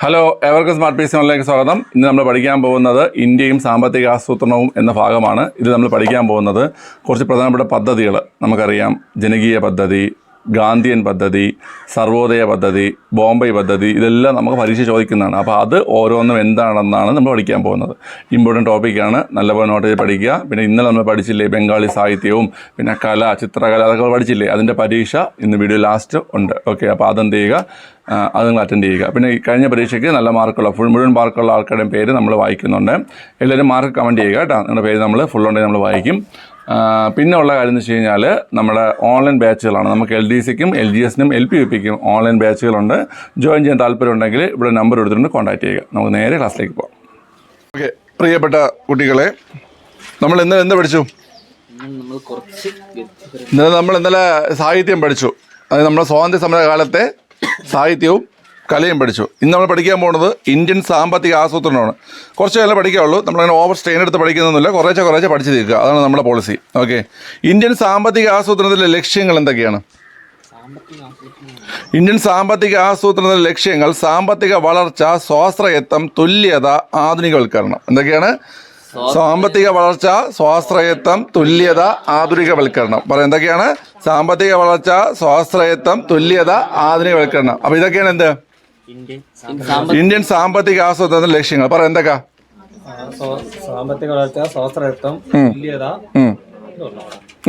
Hello, എവർക്കും smart piece ഓൺലൈനിലേക്ക് സ്വാഗതം. ഇന്ന് നമ്മൾ പഠിക്കാൻ പോകുന്നത് ഇന്ത്യയും സാമ്പത്തിക ആസൂത്രണവും എന്ന ഭാഗമാണ്. ഇത് നമ്മൾ പഠിക്കാൻ പോകുന്നത് കുറച്ച് പ്രധാനപ്പെട്ട പദ്ധതികൾ നമുക്കറിയാം. ജനകീയ പദ്ധതി, ഗാന്ധിയൻ പദ്ധതി, സർവോദയ പദ്ധതി, ബോംബെ പദ്ധതി, ഇതെല്ലാം നമുക്ക് പരീക്ഷ ചോദിക്കുന്നതാണ്. അപ്പോൾ അത് ഓരോന്നും എന്താണെന്നാണ് നമ്മൾ പഠിക്കാൻ പോകുന്നത്. ഇമ്പോർട്ടൻ്റ് ടോപ്പിക്കാണ്, നല്ലപോലെ നോട്ട് ചെയ്ത് പഠിക്കുക. പിന്നെ ഇന്നലെ നമ്മൾ പഠിച്ചില്ലേ ബംഗാളി സാഹിത്യവും പിന്നെ കല, ചിത്രകല, അതൊക്കെ പഠിച്ചില്ലേ? അതിൻ്റെ പരീക്ഷ ഇന്ന് വീഡിയോ ലാസ്റ്റ് ഉണ്ട്. ഓക്കെ, അപ്പോൾ അതെന്ത് ചെയ്യുക, അത് നിങ്ങൾ അറ്റൻഡ് ചെയ്യുക. പിന്നെ ഈ കഴിഞ്ഞ പരീക്ഷയ്ക്ക് നല്ല മാർക്കുള്ള മുഴുവൻ മാർക്കുള്ള ആൾക്കാരുടെയും പേര് നമ്മൾ വായിക്കുന്നുണ്ട്. എല്ലാവരും മാർക്ക് കമൻറ്റ് ചെയ്യുക കേട്ടോ. നിങ്ങളുടെ പേര് നമ്മൾ ഫുൾ ഉണ്ടെങ്കിൽ നമ്മൾ വായിക്കും. പിന്നെ ഉള്ള കാര്യം എന്ന് വെച്ച് കഴിഞ്ഞാൽ നമ്മുടെ ഓൺലൈൻ ബാച്ചുകളാണ്. നമുക്ക് LDCക്കും LGSനും LPUPക്കും ഓൺലൈൻ ബാച്ചുകളുണ്ട്. ജോയിൻ ചെയ്യാൻ താല്പര്യമുണ്ടെങ്കിൽ ഇവിടെ നമ്പർ എടുത്തിട്ടുണ്ട്, കോൺടാക്ട് ചെയ്യുക. നമുക്ക് നേരെ ക്ലാസ്സിലേക്ക് പോകാം. ഓക്കെ, പ്രിയപ്പെട്ട കുട്ടികളെ, നമ്മൾ ഇന്നലെ എന്ത് പഠിച്ചു? ഇന്നലെ സാഹിത്യം പഠിച്ചു. അത് നമ്മുടെ സ്വാതന്ത്ര്യ സമര കാലത്തെ സാഹിത്യവും കലയും പഠിച്ചു. ഇന്ന് നമ്മൾ പഠിക്കാൻ പോകുന്നത് ഇന്ത്യൻ സാമ്പത്തിക ആസൂത്രണമാണ്. കുറച്ച് കാലം പഠിക്കാവുള്ളൂ. നമ്മളങ്ങനെ ഓവർ സ്ട്രെയിൻ എടുത്ത് പഠിക്കുന്നൊന്നുമില്ല. കുറേശ്ശെ പഠിച്ചു തീർക്കുക, അതാണ് നമ്മുടെ പോളിസി. ഓക്കെ, ഇന്ത്യൻ സാമ്പത്തിക ആസൂത്രണത്തിലെ ലക്ഷ്യങ്ങൾ എന്തൊക്കെയാണ്? ഇന്ത്യൻ സാമ്പത്തിക ആസൂത്രണത്തിലെ ലക്ഷ്യങ്ങൾ സാമ്പത്തിക വളർച്ച, സ്വാശ്രയത്വം, തുല്യത, ആധുനികവൽക്കരണം. എന്തൊക്കെയാണ്? സാമ്പത്തിക വളർച്ച, സ്വാശ്രയത്വം, തുല്യത, ആധുനികവൽക്കരണം. പറയാം എന്തൊക്കെയാണ്? സാമ്പത്തിക വളർച്ച, സ്വാശ്രയത്വം, തുല്യത, ആധുനികവൽക്കരണം. അപ്പൊ ഇതൊക്കെയാണ് എന്ത് ഇന്ത്യൻ സാമ്പത്തിക ആസൂത്രണത്തിന്റെ ലക്ഷ്യങ്ങൾ. പറയാം എന്തൊക്കെ? സാമ്പത്തിക വളർച്ച, സ്വാശ്രയത്വം, തുല്യത,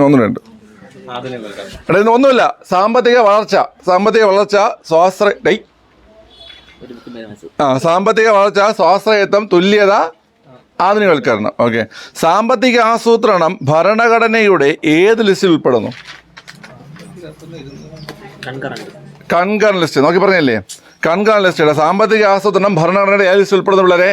ഒന്നുണ്ട്. ഒന്നുമില്ല. സാമ്പത്തിക വളർച്ച, സാമ്പത്തിക വളർച്ച, സാമ്പത്തിക വളർച്ച, സ്വാശ്രയത്വം, തുല്യത, ആധുനികവൽക്കരണം. ഓക്കെ, സാമ്പത്തിക ആസൂത്രണം ഭരണഘടനയുടെ ഏത് ലിസ്റ്റിൽ ഉൾപ്പെടുന്നു? Concurrent list. നോക്കി പറഞ്ഞല്ലേ, കൺകറന്റ് ലിസ്റ്റ്. സാമ്പത്തിക ആസൂത്രണം ഭരണഘടനയുടെ ഏത് ലിസ്റ്റിൽ ഉൾപ്പെടുന്നു പിള്ളേരെ?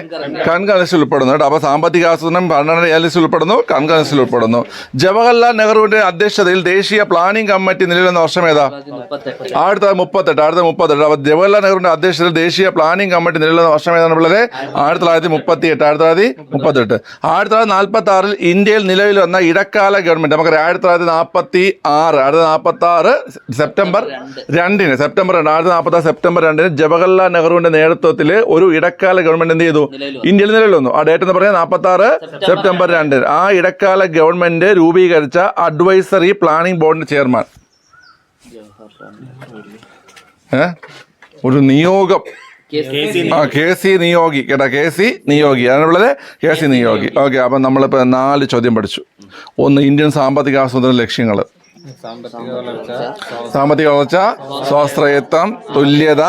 കൺകറന്റ് ലിസ്റ്റിൽ ഉൾപ്പെടുന്നു കേട്ടോ. അപ്പോൾ സാമ്പത്തിക ആസൂത്രണം ഭരണഘടനയുടെ ഏത് ലിസ്റ്റിൽ ഉൾപ്പെടുന്നു? കൺകറന്റ് ലിസ്റ്റിൽ ഉൾപ്പെടുന്നു. ജവഹർലാൽ നെഹ്റുവിന്റെ അധ്യക്ഷതയിൽ ദേശീയ പ്ലാനിംഗ് കമ്മിറ്റി നിലവിൽ വന്ന വർഷം ഏതാ? 1938. അപ്പോൾ ജവഹർലാൽ നെഹ്റുവിന്റെ അധ്യക്ഷതയിൽ ദേശീയ പ്ലാനിംഗ് കമ്മിറ്റി നിലവിൽ വന്ന വർഷം ഏതാണ് പിള്ളേരെ? 1938. 1946 ഇന്ത്യയിൽ നിലവിൽ വന്ന ഇടക്കാല ഗവൺമെന്റ് നമുക്കറിയാം. 1946 സെപ്റ്റംബർ 2. 1946 സെപ്റ്റംബർ 2 ജവഹർലാൽ നെഹ്റുവിന്റെ നേതൃത്വത്തിൽ ഒരു ഇടക്കാല ഗവൺമെന്റ് എന്ത് ചെയ്തു? ഇന്ത്യയിൽ നിലവിൽ വന്നു. ആ ഡേറ്റ് എന്ന് പറഞ്ഞാൽ 46 സെപ്റ്റംബർ 2. ആ ഇടക്കാല ഗവൺമെന്റ് രൂപീകരിച്ച അഡ്വൈസറി പ്ലാനിംഗ് ബോർഡിന്റെ ചെയർമാൻ ഒരു നിയോഗം KC നിയോഗി കേട്ടോ. KC നിയോഗി ആണുള്ളത്. KC നിയോഗി. ഓക്കെ, അപ്പം നമ്മളിപ്പോൾ 4 ചോദ്യം പഠിച്ചു. ഒന്ന്, ഇന്ത്യൻ സാമ്പത്തിക ആസൂത്രണ ലക്ഷ്യങ്ങൾ. സാമ്പത്തിക വളർച്ച, സ്വാശ്രയത്വം, തുല്യത,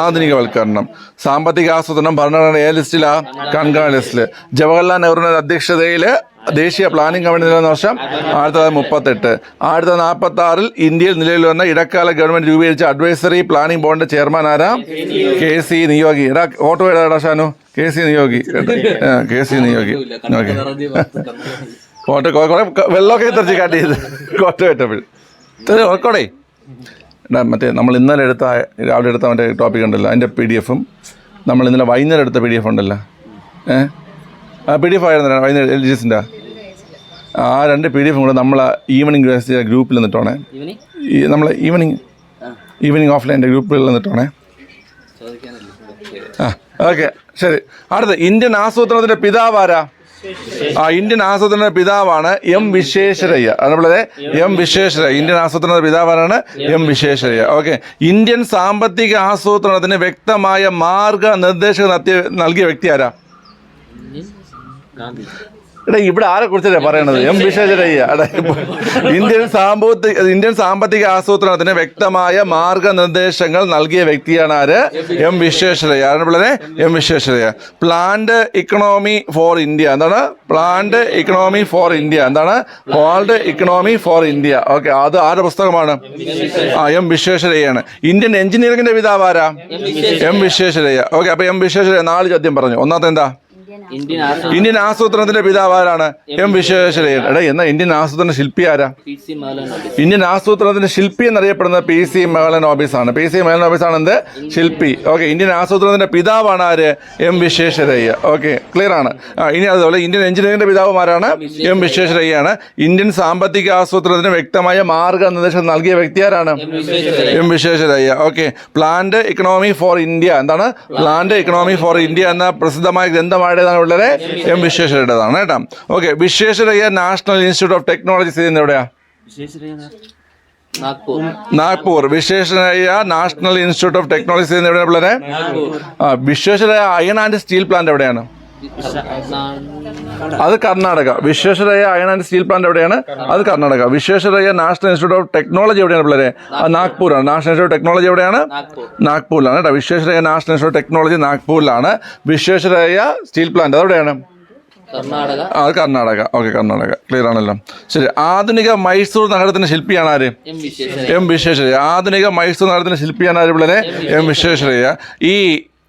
ആധുനികവൽക്കരണം. സാമ്പത്തിക ആസൂത്രണം ഭരണഘടന ഏത് ലിസ്റ്റിലാ? കൺകറന്റ് ലിസ്റ്റില്. ജവഹർലാൽ നെഹ്റുവിന്റെ അധ്യക്ഷതയിൽ ദേശീയ പ്ലാനിംഗ് കമ്മിറ്റി നിലവിൽ വർഷം 1938. 1946 ഇന്ത്യയിൽ നിലവിൽ വന്ന ഇടക്കാല ഗവൺമെന്റ് രൂപീകരിച്ച അഡ്വൈസറി പ്ലാനിംഗ് ബോർഡിന്റെ ചെയർമാൻ ആരാ? KC നിയോഗി. എടാ ഓട്ടോ ഏടാ Shanu? KC Niyogi. KC Niyogi. Okay, കോട്ട കുറെ വെള്ളമൊക്കെ തെറിച്ച് കാട്ടി ചെയ്ത് കോട്ട കേട്ടപ്പോൾ ഓർക്കോടേ. മറ്റേ നമ്മൾ ഇന്നലെ രാവിലെ എടുത്ത മറ്റേ ടോപ്പിക് ഉണ്ടല്ലോ, അതിൻ്റെ PDF-ഉം നമ്മൾ ഇന്നലെ വൈകുന്നേരം എടുത്ത PDF ഉണ്ടല്ലോ, PDF ആയിരുന്നു വൈകുന്നേരം LGSൻ്റെ. ആ 2 PDF കൂടെ നമ്മൾ ഈവനിങ് ഗ്രൂപ്പിൽ നിന്നിട്ടോണേ. നമ്മൾ ഈവനിങ് ഓഫ്ലൈൻ്റെ ഗ്രൂപ്പിൽ നിന്നിട്ടോണേ. ഓക്കെ, ശരി. അടുത്ത്, ഇന്ത്യൻ ആസൂത്രണത്തിൻ്റെ പിതാവാരാ? ഇന്ത്യൻ ആസൂത്രണ പിതാവാണ് M വിശ്വേശ്വരയ്യ. അതുപോലെ M വിശ്വേശ്വരയ്യ. ഇന്ത്യൻ ആസൂത്രണ പിതാവാണ് M വിശ്വേശ്വരയ്യ. ഓക്കെ, ഇന്ത്യൻ സാമ്പത്തിക ആസൂത്രണത്തിന് വ്യക്തമായ മാർഗനിർദ്ദേശം നൽകിയ വ്യക്തി ആരാ? ഇവിടെ ആരെ കുറിച്ചാണ് പറയണത്? M വിശ്വേശ്വരയ്യ. ഇന്ത്യൻ സാമ്പത്തിക ആസൂത്രണത്തിന് വ്യക്തമായ മാർഗനിർദ്ദേശങ്ങൾ നൽകിയ വ്യക്തിയാണ് ആര്? M വിശ്വേശ്വരയ്യ. ആരുടെ? M Visvesvaraya. Planned economy for India. എന്താണ് പ്ലാൻഡ് ഇക്കണോമി ഫോർ ഇന്ത്യ? എന്താണ് planned economy for India? Okay, അത് ആരുടെ പുസ്തകമാണ്? M വിശ്വേശ്വരയ്യാണ്. ഇന്ത്യൻ എഞ്ചിനീയറിംഗിന്റെ പിതാവ് ആരാ? M വിശ്വേശ്വരയ്യ. ഓക്കെ, അപ്പൊ M വിശ്വേശ്വരയ്യ 4 ചോദ്യം പറഞ്ഞു. ഒന്നാമത്തെ എന്താ? ഇന്ത്യൻ ആസൂത്രണത്തിന്റെ പിതാവ് ആരാണ്? എം വിശ്വേശ്വരയ്യർ. എടാ എന്നാ ഇന്ത്യൻ ആസൂത്രണ ശില്പി ആരാ? ഇന്ത്യൻ ആസൂത്രണത്തിന്റെ ശില്പി എന്നറിയപ്പെടുന്നത് PC മെഹ്ലനോബിസ് ആണ്. PC മെഹ്ലനോബിസ് ആണ് എന്ത്? ശില്പി. ഓക്കെ, ഇന്ത്യൻ ആസൂത്രണത്തിന്റെ പിതാവാണ് ആര്? എം വിശ്വേശ്വരയ്യ. ഓക്കെ, ക്ലിയർ ആണ്. ഇനി അതുപോലെ ഇന്ത്യൻ എഞ്ചിനീയറിംഗിന്റെ പിതാവുമാരാണ്? എം വിശ്വേശ്വരയ്യാണ്. ഇന്ത്യൻ സാമ്പത്തിക ആസൂത്രണത്തിന് വ്യക്തമായ മാർഗനിർദ്ദേശം നൽകിയ വ്യക്തി ആരാണ്? M Visvesvaraya. Okay, plant economy for India, എന്താണ് പ്ലാന്റ് ഇക്കണോമി ഫോർ ഇന്ത്യ എന്ന പ്രസിദ്ധമായ ഗ്രന്ഥമായതാണ് ഉള്ളത് എം വിശ്വേശ്വരയുടേതാണ് കേട്ടോ. Okay, Visvesvaraya National Institute of Technology സ്ഥിതി ചെയ്യുന്നത് എവിടെയാ? Nagpur. Visvesvaraya National Institute of Technology സ്ഥിതി ചെയ്യുന്നത് എവിടെയാണ് പിള്ളേരെ? Visvesvaraya iron and steel plant എവിടെയാണ്? അത് Karnataka. Visvesvaraya iron and steel plant എവിടെയാണ്? അത് Karnataka. Visvesvaraya National Institute of Technology എവിടെയാണ് പിള്ളേരെ? നാഗ്പൂരാണ്. നാഷണൽ ഇൻസ്റ്റിറ്റ്യൂട്ട് ഓഫ് ടെക്നോളജി എവിടെയാണ്? നാഗ്പൂരിലാണ് കേട്ടോ. Visvesvaraya National Institute of Technology നാഗ്പൂരിലാണ്. വിശ്വേശ്വരയ്യ സ്റ്റീൽ പ്ലാന്റ് അതെവിടെയാണ്? അത് കർണാടക. ഓക്കെ, കർണാടക. ക്ലിയർ ആണല്ലോ. ശരി, ആധുനിക മൈസൂർ നഗരത്തിന്റെ ശില്പിയാണ് ആര്? എം വിശ്വേശ്വരയ്യ. ആധുനിക മൈസൂർ നഗരത്തിന്റെ ശില്പിയാണ് ആര് പിള്ളേരെ? എം വിശ്വേശ്വരയ്യ. ഈ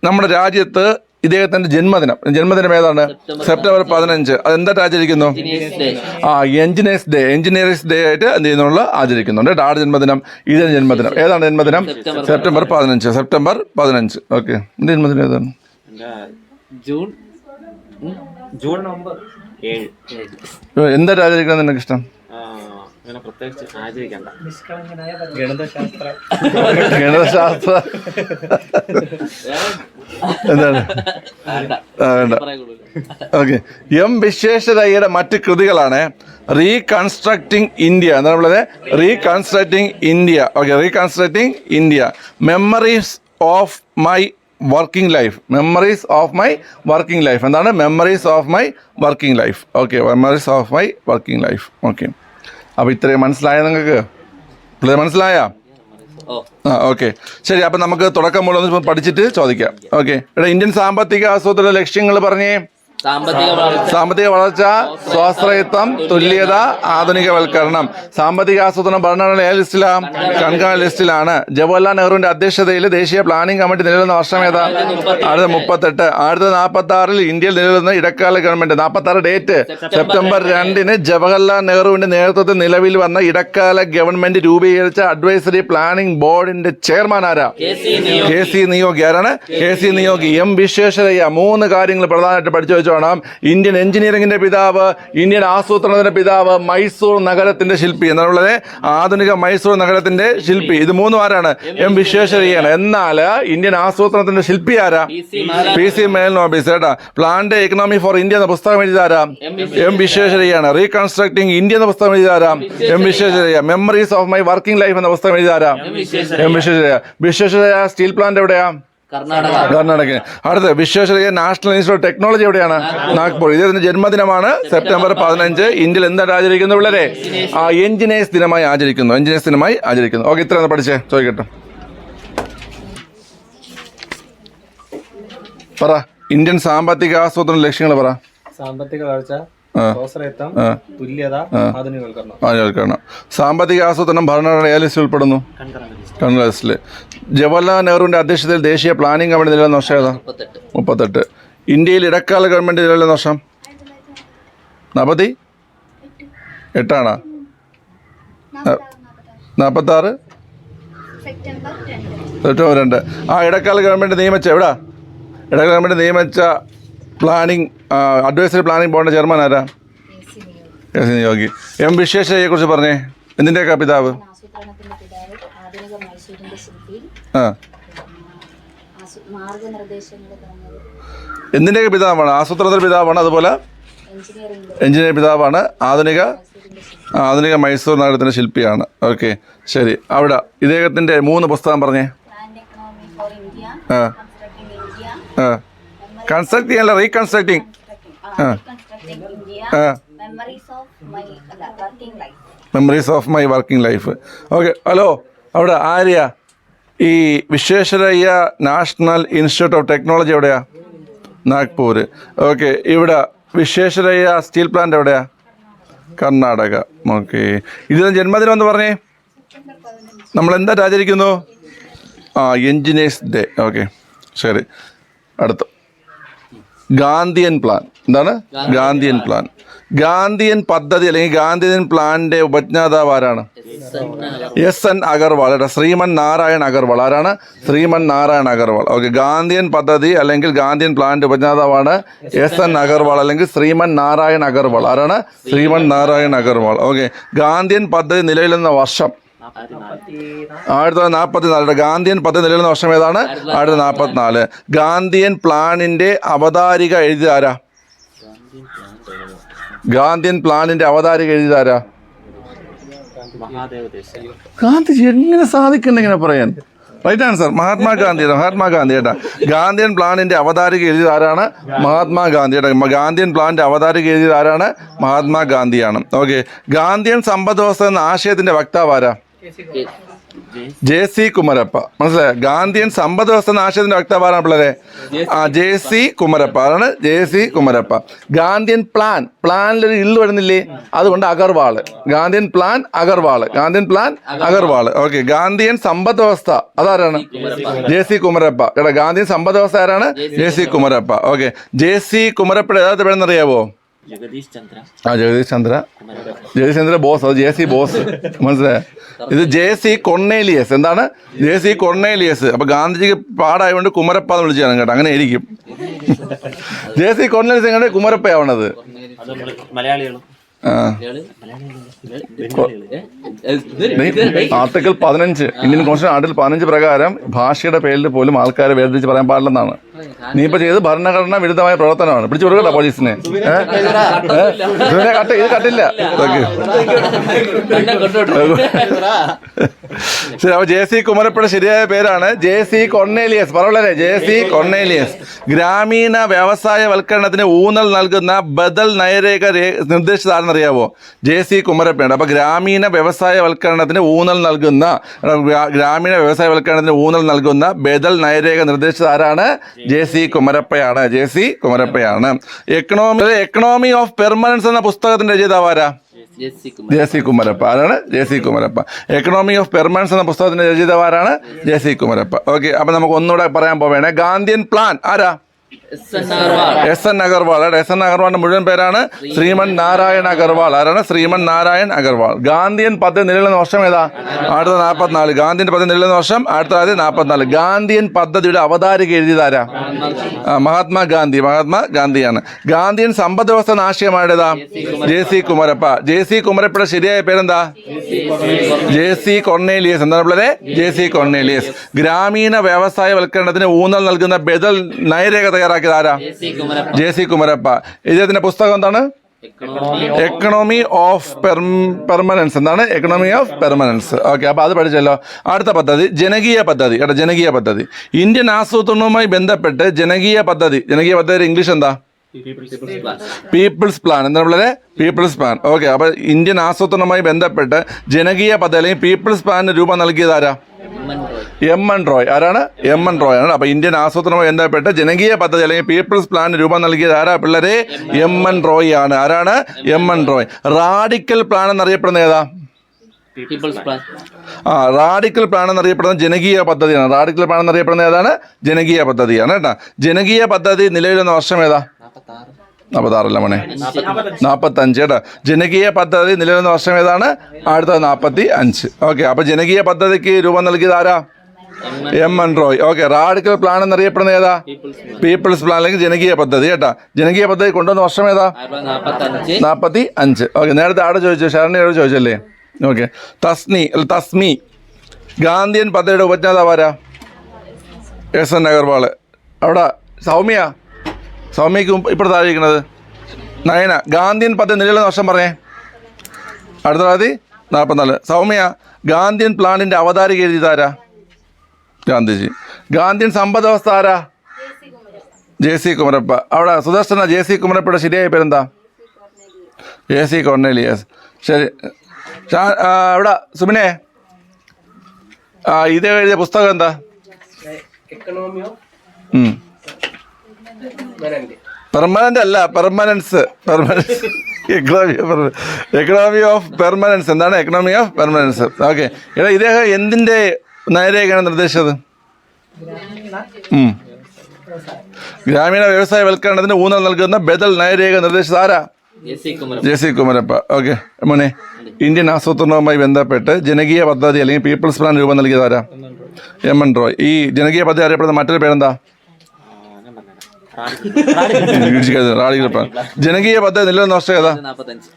നമ്മുടെ രാജ്യത്ത് ഇദ്ദേഹത്തിന്റെ ജന്മദിനം ഏതാണ്? സെപ്റ്റംബർ 15. അതെന്തായിട്ട് ആചരിക്കുന്നു? എഞ്ചിനീയേഴ്സ് ഡേ ആയിട്ട് എന്ത് ചെയ്യുന്നുള്ള ആചരിക്കുന്നുണ്ട്. ആരുടെ ജന്മദിനം? ഇതിന്റെ ജന്മദിനം. ഏതാണ് ജന്മദിനം? സെപ്റ്റംബർ 15. ഓക്കെ, എന്റെ ജന്മദിനം ഏതാണ്? ജൂൺ 9. എന്തായിട്ട് ആചരിക്കണം നിനക്ക് ഇഷ്ടം? ഗണിതശാസ്ത്ര എന്താണ്? വേണ്ട. ഓക്കെ, എം വിശ്വേശ്വരയ്യയുടെ മറ്റ് കൃതികളാണ് റീകൺസ്ട്രക്ടിങ് ഇന്ത്യ. എന്താണ് ഉള്ളത്? Reconstructing India. Okay, reconstructing India. Memories of my working life. Memories of my working life. എന്താണ്? Memories of my working life. Okay, memories of my working life. Okay, അപ്പോൾ ഇത്രയും മനസ്സിലായോ നിങ്ങൾക്ക്? മനസ്സിലായോ? Okay, ശരി. അപ്പം നമുക്ക് തുടക്കം മുതൽ പഠിച്ചിട്ട് ചോദിക്കാം. ഓക്കെ, ഇവിടെ ഇന്ത്യൻ സാമ്പത്തിക ആസൂത്രണ ലക്ഷ്യങ്ങൾ പറഞ്ഞേ. സാമ്പത്തിക വളർച്ച, സ്വാശ്രയത്വം, തുല്യത, ആധുനികവൽക്കരണം. സാമ്പത്തിക ആസൂത്രണം ഭരണഘടന ഏത് ലിസ്റ്റിലാണ്? കൺകറന്റ് ലിസ്റ്റിലാണ്. ജവഹർലാൽ നെഹ്റുവിന്റെ അധ്യക്ഷതയിൽ ദേശീയ പ്ലാനിംഗ് കമ്മിറ്റി നിലവിലുന്ന വർഷം ഏതാ? 1938. 1946 ഇന്ത്യയിൽ നിലവിലുന്ന ഇടക്കാല ഗവൺമെന്റ്. 46 ഡേറ്റ് സെപ്റ്റംബർ 2 ജവഹർലാൽ നെഹ്റുവിന്റെ നേതൃത്വത്തിൽ നിലവിൽ വന്ന ഇടക്കാല ഗവൺമെന്റ് രൂപീകരിച്ച അഡ്വൈസറി പ്ലാനിംഗ് ബോർഡിന്റെ ചെയർമാൻ ആരാ? KC നിയോഗി. ആരാണ്? KC നിയോഗി. എം വിശ്വേശ്വരയ്യ. 3 കാര്യങ്ങൾ പ്രധാനമായിട്ട് പഠിച്ചു വെച്ചു. ഇന്ത്യൻ എഞ്ചിനീയറിംഗിന്റെ പിതാവ്, ഇന്ത്യൻ ആസൂത്രണത്തിന്റെ പിതാവ്, മൈസൂർ നഗരത്തിന്റെ ശില്പി. എന്നുള്ളത് ആധുനിക മൈസൂർ നഗരത്തിന്റെ ശില്പി. ഇത് 3 ആരാണ്? എം വിശ്വേശ്വരയ്യാണ്. എന്നാൽ ഇന്ത്യൻ ആസൂത്രണത്തിന്റെ ശില്പി ആരാ? PC മെഹ്ലനോബിസ്. കേട്ടാ. പ്ലാന്റ് എക്കണോമി ഫോർ ഇന്ത്യ എന്ന പുസ്തകം എഴുതാരാ? എം വിശ്വേശ്വരയ്യാണ്. റീകൺസ്ട്രക്ടിങ് ഇന്ത്യ എന്ന പുസ്തകം എഴുതാരാ? M Visvesvaraya. Memories of my working life എന്ന പുസ്തകം എഴുതാരാ? M Visvesvaraya. Visvesvaraya steel plant എവിടെയാ? കർണാടക. അടുത്ത് Visvesvaraya National Institute of Technology എവിടെയാണ്? നാഗ്പൂർ. ഇതിന്റെ ജന്മദിനമാണ് സെപ്റ്റംബർ 15. ഇന്ത്യയിൽ എന്താണ് ആചരിക്കുന്നത് പിള്ളേരെ? എഞ്ചിനീയേഴ്സ് ദിനമായി ആചരിക്കുന്നു. ഓക്കെ, ഇത്ര പഠിച്ചേ. ചോദിക്കട്ടെ, പറ. ഇന്ത്യൻ സാമ്പത്തിക ആസൂത്രണ ലക്ഷ്യങ്ങൾ പറ. സാമ്പത്തിക വളർച്ച, സ്വാശ്രയത്വം, തുല്യത, ആധുനികവൽക്കരണം. സാമ്പത്തിക ആസൂത്രണം ഭരണഘടന ഏത് ലിസ്റ്റിൽ ഉൾപ്പെടുന്നു? കൺകറന്റ് ലിസ്റ്റിൽ. ജവഹർലാൽ നെഹ്റുവിന്റെ അധ്യക്ഷതയിൽ ദേശീയ പ്ലാനിംഗ് കമ്മിറ്റി നിലവിലുന്ന വർഷം ഏതാ? 38. ഇന്ത്യയിൽ ഇടക്കാല ഗവൺമെന്റ് നിലവിലുന്ന വർഷം? 48 46 സെപ്റ്റംബർ 2. ആ ഇടക്കാല ഗവൺമെന്റ് നിയമിച്ച എവിടാ? ഇടക്കാല ഗവൺമെന്റ് നിയമിച്ച പ്ലാനിംഗ് അഡ്വൈസറി പ്ലാനിംഗ് ബോർഡിന്റെ ചെയർമാൻ ആരാ? KC നിയോഗി. എം വിശ്വേശ്വരയ്യയെ കുറിച്ച് പറഞ്ഞേ. എന്തിൻ്റെയൊക്കെ പിതാവ്? എന്തിൻ്റെയൊക്കെ പിതാവാണ്? ആസൂത്രണത്തിന്റെ പിതാവാണ്. അതുപോലെ എഞ്ചിനീയറിംഗ് പിതാവാണ്. ആധുനിക മൈസൂർ നഗരത്തിന്റെ ശില്പിയാണ്. ഓക്കെ, ശരി. അവിടെ ഇദ്ദേഹത്തിന്റെ 3 പുസ്തകം പറഞ്ഞേ. കൺസ്ട്രക്ട് ചെയ്യല്ല, reconstructing. Memories of my working life. Okay, hello. അവിടെ ആര്യ ഈ Visvesvaraya National Institute of Technology എവിടെയാ? നാഗ്പൂർ. ഓക്കെ, ഇവിടെ വിശ്വേശ്വരയ്യ സ്റ്റീൽ പ്ലാന്റ് എവിടെയാ? കർണാടക. ഓക്കെ, ഇതിന് ജന്മദിനം എന്ന് പറഞ്ഞേ. നമ്മളെന്താ ആചരിക്കുന്നു? Engineers day. ഓക്കെ, ശരി. അടുത്ത ഗാന്ധിയൻ പ്ലാൻ. എന്താണ് ഗാന്ധിയൻ പ്ലാൻ? ഗാന്ധിയൻ പദ്ധതി അല്ലെങ്കിൽ ഗാന്ധിയൻ പ്ലാനിന്റെ ഉപജ്ഞാതാവ് ആരാണ്? എസ്.എൻ. അഗർവാൾ. ശ്രീമൻ നാരായൺ അഗർവാൾ. ആരാണ്? ശ്രീമൻ നാരായൺ അഗർവാൾ. ഓക്കെ, ഗാന്ധിയൻ പദ്ധതി അല്ലെങ്കിൽ ഗാന്ധിയൻ പ്ലാനിന്റെ ഉപജ്ഞാതാവാണ് എസ്.എൻ. അഗർവാൾ അല്ലെങ്കിൽ ശ്രീമൻ നാരായൺ അഗർവാൾ. ആരാണ്? ശ്രീമൻ നാരായൺ അഗർവാൾ. ഓക്കെ, ഗാന്ധിയൻ പദ്ധതി നിലവിൽ വന്ന വർഷം 1944. ഗാന്ധിയൻ പദ്ധതി നിലവിൽ വന്ന വർഷം ഏതാണ്? 1944. ഗാന്ധിയൻ പ്ലാനിന്റെ അവതാരിക എഴുതിയതാരാ? ഗാന്ധിയൻ പ്ലാനിന്റെ അവതാരിക എഴുതിയതാരാ? ഗാന്ധിജി. എങ്ങനെ സാധിക്കണ്ട ഇങ്ങനെ പറയാൻ? Right answer Mahatma Gandhi. മഹാത്മാഗാന്ധി കേട്ടാ. ഗാന്ധിയൻ പ്ലാനിന്റെ അവതാരിക എഴുതിയത് ആരാണ്? മഹാത്മാഗാന്ധി കേട്ടോ. ഗാന്ധിയൻ പ്ലാനിന്റെ അവതാരിക എഴുതിയത് ആരാണ്? മഹാത്മാഗാന്ധിയാണ്. ഓക്കെ, ഗാന്ധിയൻ സമ്പദ് വ്യവസ്ഥ എന്ന ആശയത്തിന്റെ വക്താവ് ആരാ? ജെ.സി. കുമരപ്പ. മനസ്സിലായോ? ഗാന്ധിയൻ സമ്പദ് വ്യവസ്ഥ എന്ന ആശയത്തിന്റെ വക്താവ് ആരാണ് പിള്ളേരെ? ജെ.സി. കുമരപ്പ. ആരാണ്? ജെ.സി. കുമരപ്പ. ഗാന്ധിയൻ പ്ലാനിലൊരു ഇള്ളു വരുന്നില്ലേ, അതുകൊണ്ട് Agarwal. Gandhian plan Agarwal. Gandhian plan Agarwal. Okay, Gandhian സമ്പദ് വ്യവസ്ഥ അതാരാണ്? ജെ.സി. കുമരപ്പ കേട്ടോ. ഗാന്ധിയൻ സമ്പദ് വ്യവസ്ഥ ആരാണ്? ജെ.സി. കുമരപ്പ. Okay, JC. കുമരപ്പയുടെ യഥാർത്ഥ പേരെന്നറിയാവോ? ജഗദീഷ് ചന്ദ്ര ബോസ്. അത് ജെ.സി. ബോസ്. മനസ്സിലായോ? ഇത് ജെ.സി. കൊർണേലിയസ്. എന്താണ്? ജെ.സി. കൊർണേലിയസ്. അപ്പൊ ഗാന്ധിജിക്ക് പാടായതുകൊണ്ട് കുമരപ്പ എന്ന് വിളിച്ചു കേട്ടോ. അങ്ങനെ ആയിരിക്കും. ജെ.സി. കൊർണേലിയസ് എങ്ങനെ കുമരപ്പയാവണത്? ആർട്ടിക്കിൾ 15 ഇന്ത്യൻ കോൺസ്റ്റിറ്റ്യൂഷൻ ആർട്ടിക്കിൾ 15 പ്രകാരം ഭാഷയുടെ പേരിൽ പോലും ആൾക്കാരെ വേർതിരിച്ച് പറയാൻ പാടില്ലെന്നാണ്. നീ ഇപ്പൊ ചെയ്ത് ഭരണഘടന വിരുദ്ധമായ പ്രവർത്തനമാണ്. പിടിച്ചു കൊടുക്കട്ടോ പോലീസിനെ. ഇത് കട്ടില്ല. ശരി, അപ്പൊ ജെ.സി. കുമരപ്പയുടെ ശരിയായ പേരാണ് ജെ.സി. കൊർണേലിയസ്. പറവളരെ ജെ.സി. കൊർണേലിയസ്. ഗ്രാമീണ വ്യവസായവൽക്കരണത്തിന് ഊന്നൽ നൽകുന്ന ബദൽ നയരേഖ നിർദ്ദേശിച്ചതാണെന്നറിയാവോ? ജെ.സി. കുമരപ്പയാണ്. അപ്പൊ ഗ്രാമീണ വ്യവസായവൽക്കരണത്തിന് ഊന്നൽ നൽകുന്ന ബദൽ നയരേഖ നിർദ്ദേശിച്ചത് ആരാണ്? ജെ.സി. കുമരപ്പയാണ്. ജെ.സി. കുമരപ്പയാണ്. എക്കണോമി ഓഫ് പെർമനൻസ് എന്ന പുസ്തകത്തിന്റെ രചയിതാവാരാ? ജെ.സി. കുമരപ്പ. ആരാണ്? JC. Kumarappa. Economy of permanence എന്ന പുസ്തകത്തിന്റെ രചയിതാവാരാണ്? ജെ.സി. കുമരപ്പ. ഓക്കെ, അപ്പൊ നമുക്ക് ഒന്നുകൂടെ പറയാൻ പോവേണേ. ഗാന്ധിയൻ പ്ലാൻ ആരാ? എസ്.എൻ. അഗർവാൾ. എസ്.എൻ. അഗർവാളിന്റെ മുഴുവൻ പേരാണ് ശ്രീമൻ നാരായൺ അഗർവാൾ. ആരാണ്? ശ്രീമൻ നാരായൺ അഗർവാൾ. ഗാന്ധിയൻ പദ്ധതി നിലവിൽ വന്ന വർഷം ഏതാ? 1944. ഗാന്ധിയൻ പദ്ധതി നിലവിൽ വന്ന വർഷം 1944. ഗാന്ധിയൻ പദ്ധതിയുടെ അവതാരിക എഴുതിയതാരാ? മഹാത്മാഗാന്ധിയാണ്. ഗാന്ധിയൻ സമ്പദ് വ്യവസ്ഥ എന്ന ആശയമാരുടേതാ? ജെ.സി. കുമരപ്പ. ജെ.സി. കുമരപ്പയുടെ ശരിയായ പേരെന്താ? ജെ.സി. കൊർണേലിയസ്. എന്താണ് പിള്ളേരെ? ജെ.സി. കൊർണേലിയസ്. ഗ്രാമീണ വ്യവസായവൽക്കരണത്തിന് ഊന്നൽ നൽകുന്ന ബദൽ നയരേഖ തയ്യാറാക്കിയത് ആരാ? ജെ.സി. കുമരപ്പ. ഇദ്ദേഹത്തിന്റെ പുസ്തകം എന്താണ്? Economy of permanence. എന്താണ്? Economy of permanence. ഓക്കെ, അപ്പൊ അത് പഠിച്ചല്ലോ. അടുത്ത പദ്ധതി ജനകീയ പദ്ധതി. ജനകീയ പദ്ധതി ഇന്ത്യൻ ആസൂത്രണവുമായി ബന്ധപ്പെട്ട് ജനകീയ പദ്ധതി ഇംഗ്ലീഷ് എന്താ? People's plan. എന്താണ് പിള്ളേരെ? People's plan. ഓക്കെ, അപ്പൊ ഇന്ത്യൻ ആസൂത്രണവുമായി ബന്ധപ്പെട്ട് ജനകീയ പദ്ധതി അല്ലെങ്കിൽ പീപ്പിൾസ് പ്ലാനിന് രൂപം നൽകിയത് ആരാ? എം.എൻ. റോയ്. ആരാണ്? എം.എൻ. റോയ് ആണ്. അപ്പൊ ഇന്ത്യൻ ആസൂത്രണവുമായി ബന്ധപ്പെട്ട് ജനകീയ പദ്ധതി അല്ലെങ്കിൽ പീപ്പിൾസ് പ്ലാനിന് രൂപം നൽകിയത് ആരാ പിള്ളേരെ? എം.എൻ. റോയ് ആണ്. ആരാണ്? എം.എൻ. റോയ്. റാഡിക്കൽ പ്ലാൻ എന്നറിയപ്പെടുന്ന ഏതാ? റാഡിക്കൽ പ്ലാൻ എന്നറിയപ്പെടുന്ന ജനകീയ പദ്ധതിയാണ്. റാഡിക്കൽ പ്ലാൻ എന്നറിയപ്പെടുന്ന ഏതാണ്? ജനകീയ പദ്ധതിയാണ് കേട്ടോ. ജനകീയ പദ്ധതി നിലവിൽ വന്ന വർഷം ഏതാ? 46 മോനെ, 45 കേട്ടോ. ജനകീയ പദ്ധതി നിലവിൽ വന്ന വർഷം ഏതാണ്? 1945. ഓക്കെ, അപ്പൊ ജനകീയ പദ്ധതിക്ക് രൂപം നൽകിയത് ആരാ? എം.എൻ. റോയ്. ഓക്കെ, റാഡിക്കൽ പ്ലാൻ എന്നറിയപ്പെടുന്ന ഏതാ? പീപ്പിൾസ് പ്ലാൻ അല്ലെങ്കിൽ ജനകീയ പദ്ധതി കേട്ടാ. ജനകീയ പദ്ധതി കൊണ്ടുവന്ന വർഷം ഏതാ? 45. ഓക്കെ, നേരത്തെ ആടെ ചോദിച്ചു, ശരണ്യോട് ചോദിച്ചല്ലേ? ഓക്കെ, തസ്മി ഗാന്ധിയൻ പദ്ധതിയുടെ ഉപജ്ഞാതാവാരാ? എസ്.എൻ. അഗർവാൾ. അവിടെ സൗമ്യക്ക് ഇപ്പോൾ താഴെയിരിക്കുന്നത് നയന. ഗാന്ധിയൻ പദ്ധതി നിലവിലുള്ള വർഷം പറഞ്ഞേ. 1944. സൗമ്യ, ഗാന്ധിയൻ പ്ലാനിന്റെ അവതാരിക എഴുതിയതാരാ? ഗാന്ധിജി. ഗാന്ധിയൻ സമ്പദ് വ്യവസ്ഥ ആരാ? ജെ.സി. കുമരപ്പ. അവിടെ സുദർശന. ജെ.സി. കുമരപ്പയുടെ ശരിയായ പേരെന്താ? ജെ.സി. കൊർണേലിയസ്. ശരി. അവിടെ സുബിനെ, ഇത് എഴുതിയ പുസ്തകം എന്താ? പെർമനന്റ് അല്ല, പെർമനൻസ്. Economy of permanence. എന്താണ് എക്കണോമി ഓഫ് പെർമനൻസ്? ഓക്കെ, ഇദ്ദേഹം എന്തിന്റെ നയരേഖയാണ് നിർദ്ദേശിച്ചത്? ഗ്രാമീണ വ്യവസായവൽക്കരണത്തിന് ഊന്നൽ നൽകുന്ന ബദൽ നയരേഖ നിർദ്ദേശിച്ചത് ആരാ? ജെ.സി. കുമരപ്പ. ഓക്കെ മോനെ, ഇന്ത്യൻ ആസൂത്രണവുമായി ബന്ധപ്പെട്ട് ജനകീയ പദ്ധതി അല്ലെങ്കിൽ പീപ്പിൾസ് പ്ലാൻ രൂപം നൽകിയത് ആരാ? എം.എൻ. റോയ്. ഈ ജനകീയ പദ്ധതി അറിയപ്പെടുന്ന മറ്റൊരു പേരെന്താ? Radical plan. ജനകീയ പദ്ധതി നിലവിൽ വർഷം ഏതാ?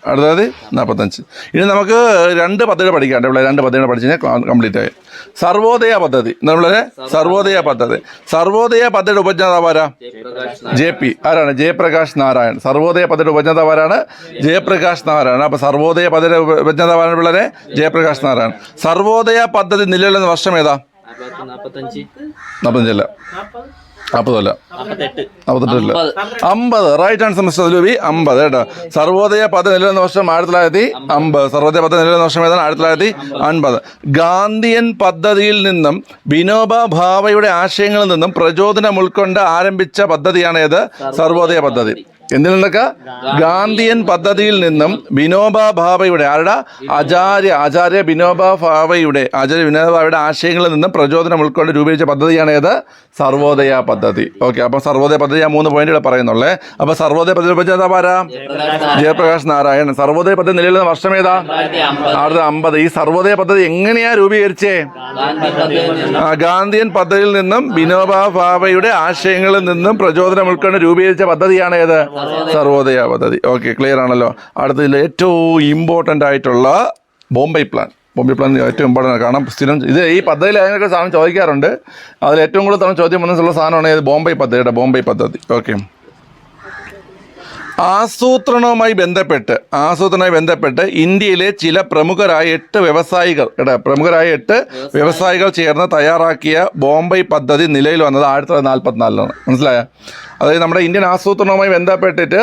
അടുത്തത് 45. ഇനി നമുക്ക് 2 പദ്ധതികൾ പഠിക്കാം. ഇവിടെ 2 പദ്ധതികൾ പഠിച്ചു കഴിഞ്ഞാൽ കംപ്ലീറ്റ് ആയി. സർവോദയ പദ്ധതി നമ്മളെ സർവോദയ പദ്ധതിയുടെ ഉപജ്ഞാതാവാരാ? JP. ആരാണ്? ജയപ്രകാശ് നാരായൺ. സർവോദയ പദ്ധതിയുടെ ഉപജ്ഞാതാവാരാണ്? ജയപ്രകാശ് നാരായൺ. അപ്പൊ സർവോദയ പദ്ധതിയുടെ ഉപജ്ഞാതാവാണ് പിള്ളേരെ ജയപ്രകാശ് നാരായൺ. സർവോദയ പദ്ധതി നിലവിൽ വന്ന വർഷം ഏതാ? 45 40 48 50. Right answer mister ലൂബി. 50 കേട്ടോ. സർവോദയ പദ്ധതി നിലവിൽ വന്ന വർഷം 1950. സർവോദയ പദ്ധതി നിലവിൽ വന്ന വർഷം ഏതാണ്? 1950. ഗാന്ധിയൻ പദ്ധതിയിൽ നിന്നും വിനോബ ഭാവയുടെ ആശയങ്ങളിൽ നിന്നും പ്രചോദനം ഉൾക്കൊണ്ട് ആരംഭിച്ച പദ്ധതിയാണ് ഏത്? സർവോദയ പദ്ധതി. എന്തിൽ നിന്നൊക്കെ? ഗാന്ധിയൻ പദ്ധതിയിൽ നിന്നും വിനോബ ഭാവയുടെ ആചാര്യ വിനോബ ഭാവയുടെ ആശയങ്ങളിൽ നിന്നും പ്രചോദനം ഉൾക്കൊണ്ട് രൂപീകരിച്ച പദ്ധതിയാണ് ഏത്? സർവോദയ പദ്ധതി. ഓക്കെ, അപ്പൊ സർവോദയ പദ്ധതി ഞാൻ 3 പോയിന്റുകൾ പറയുന്നുള്ളേ. അപ്പൊ സർവോദയ പദ്ധതി ഉപജ്ഞാതാവാരാ? ജയപ്രകാശ് നാരായൺ. സർവോദയ പദ്ധതി നിലവിൽ വന്ന വർഷം ഏതാ? 1950. ഈ സർവോദയ പദ്ധതി എങ്ങനെയാ രൂപീകരിച്ചേ? ഗാന്ധിയൻ പദ്ധതിയിൽ നിന്നും വിനോബ ഭാവയുടെ ആശയങ്ങളിൽ നിന്നും പ്രചോദനം ഉൾക്കൊണ്ട് രൂപീകരിച്ച പദ്ധതിയാണ് ഏത്? സർവോദയ പദ്ധതി. ഓക്കെ, ക്ലിയർ ആണല്ലോ. അടുത്തതിൽ ഏറ്റവും ഇമ്പോർട്ടൻ്റ് ആയിട്ടുള്ള ബോംബെ പ്ലാൻ ഏറ്റവും ഇമ്പോർട്ടൻ്റ്. കാരണം സ്ഥിരം ഈ പദ്ധതിയിൽ അതിനൊക്കെ സാധനം ചോദിക്കാറുണ്ട്. അതിൽ ഏറ്റവും കൂടുതൽ തവണ ചോദ്യം വന്നിട്ടുള്ള സാധനമാണ് ഏത്? ബോംബെ പദ്ധതി. ഓക്കെ, ആസൂത്രണവുമായി ബന്ധപ്പെട്ട് ഇന്ത്യയിലെ ചില പ്രമുഖരായ 8 വ്യവസായികൾ ചേർന്ന് തയ്യാറാക്കിയ ബോംബെ പദ്ധതി നിലയിൽ വന്നത് 1944 മനസ്സിലായ? അതായത് നമ്മുടെ ഇന്ത്യൻ ആസൂത്രണവുമായി ബന്ധപ്പെട്ടിട്ട്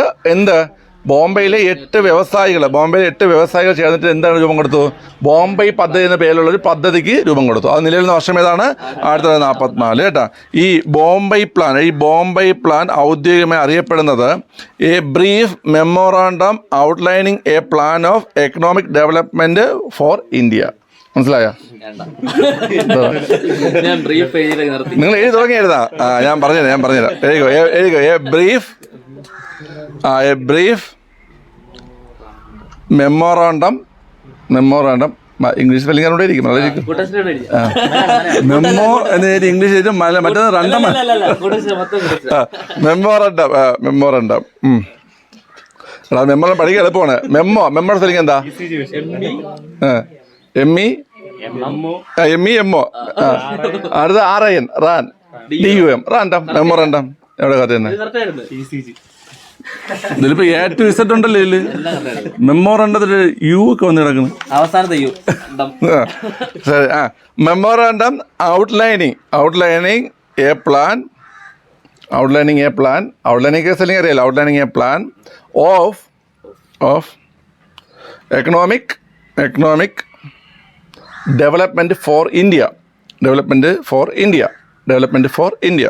ബോംബെയിലെ 8 വ്യവസായികൾ ചേർന്നിട്ട് എന്താണ് രൂപം കൊടുത്തു? ബോംബെ പദ്ധതി എന്ന പേരിലുള്ള ഒരു പദ്ധതിക്ക് രൂപം കൊടുത്തു. അത് നിലവിൽ വന്ന വർഷം ഏതാണ്? 1944 കേട്ടോ. ഈ ബോംബെ പ്ലാൻ ഔദ്യോഗികമായി അറിയപ്പെടുന്നത് a brief memorandum outlining a plan of economic development for India. മനസ്സിലായോ? നിങ്ങൾ എഴുതി തുടങ്ങിയിരുന്നാ? ഞാൻ പറഞ്ഞുതരാം. എഴുതിക്കോ. A brief memorandum English spelling അവിടെ ഇരിക്കും. മെമ്മോ എന്ന് ഇംഗ്ലീഷ് എഴുതും. മറ്റേ മെമ്മോറാണ്ടം മെമ്മോറാണ്ടം പഠിക്കാൻ എളുപ്പമാണ്. മെമ്മോയുടെ സ്പെല്ലിംഗ് എന്താ? MO. അടുത്ത RIN DUM റാൻഡം. മെമ്മോറാണ്ടം എവിടെ കഥയെന്ന്? ഇതിലിപ്പോ A to Z ഉണ്ടല്ലോ ഇതില്. മെമ്മോറാണ്ടത്തിൽ U ഒക്കെ വന്ന് കിടക്കുന്നു അവസാനത്തെ U. ശരി. മെമ്മോറാണ്ടം ഔട്ട്ലൈനിങ് എ പ്ലാൻ അറിയാലോ. Outlining a plan of economic development for India.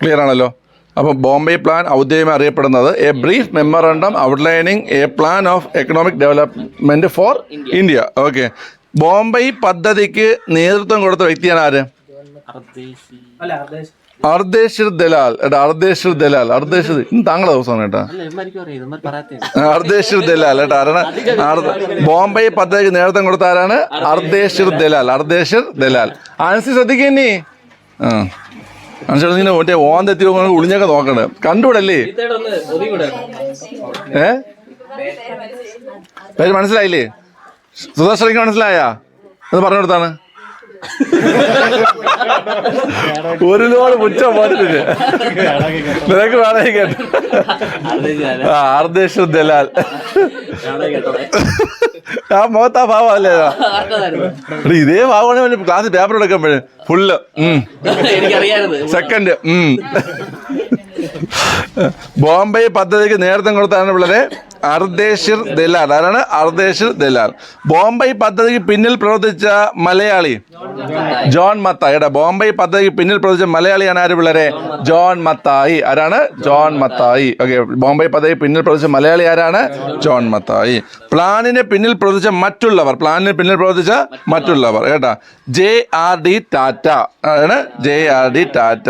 Clear ആണല്ലോ? അപ്പോൾ ബോംബെ പ്ലാൻ ഔദ്യോഗികമായി അറിയപ്പെടുന്നത് a brief memorandum outlining a plan of economic development for India. Okay, Bombay പദ്ധതിക്ക് നേതൃത്വം കൊടുത്ത വ്യക്തിയാണ് ആര്? അർദ്ദേശ്വർ ദലാൽ. താങ്കളുടെ ദിവസമാണ് കേട്ടോ. അർദ്ദേശ്വർ ദലാൽ കേട്ടോ. ബോംബെ പദ്ധതിക്ക് നേതൃത്വം കൊടുത്ത ആരാണ്? അർദ്ദേശ്വർ ദലാൽ. ആൻസി ശ്രദ്ധിക്കുന്നേ. അനുസരിച്ച് മറ്റേ ഓന്തെത്തി ഒളിഞ്ഞൊക്കെ നോക്കണേ. കണ്ടുകൂടല്ലേ? പേര് മനസ്സിലായില്ലേ? സുദർശനിക്ക് മനസ്സിലായാ? അത് പറഞ്ഞു കൊടുത്താണ്. ഒരുപാട് പുച്ഛം പോയിട്ടില്ല. നിനക്ക് വേണമെങ്കിൽ കേട്ടോ. അർദ്ദേശ്വർ ദലാൽ. ആ മുഖത്താ ഭാവം അല്ലേ? ഇതേ ഭാവമാണ് ക്ലാസ് പേപ്പർ എടുക്കുമ്പോഴേ ഫുള്ള് സെക്കൻഡ്. ബോംബെ പദ്ധതിക്ക് നേതൃത്വം കൊടുത്താണ് പിള്ളേരെ അർദേശിർ ദലാൽ. ആരാണ്? അർദേശിർ ദലാൽ. ബോംബെ പദ്ധതിക്ക് പിന്നിൽ പ്രവർത്തിച്ച മലയാളി ജോൺ മത്തായി. ബോംബെ പദ്ധതിക്ക് പിന്നിൽ പ്രവർത്തിച്ച മലയാളിയാണ് ആര് പിള്ളേരെ? ജോൺ മത്തായി. ആരാണ്? ജോൺ മത്തായി. ഓക്കെ, ബോംബെ പദ്ധതിക്ക് പിന്നിൽ പ്രവർത്തിച്ച മലയാളി ആരാണ്? ജോൺ മത്തായി. പ്ലാനിന് പിന്നിൽ പ്രവർത്തിച്ച മറ്റുള്ളവർ കേട്ടാ, JRD ടാറ്റ. ആണ് JRD ടാറ്റ.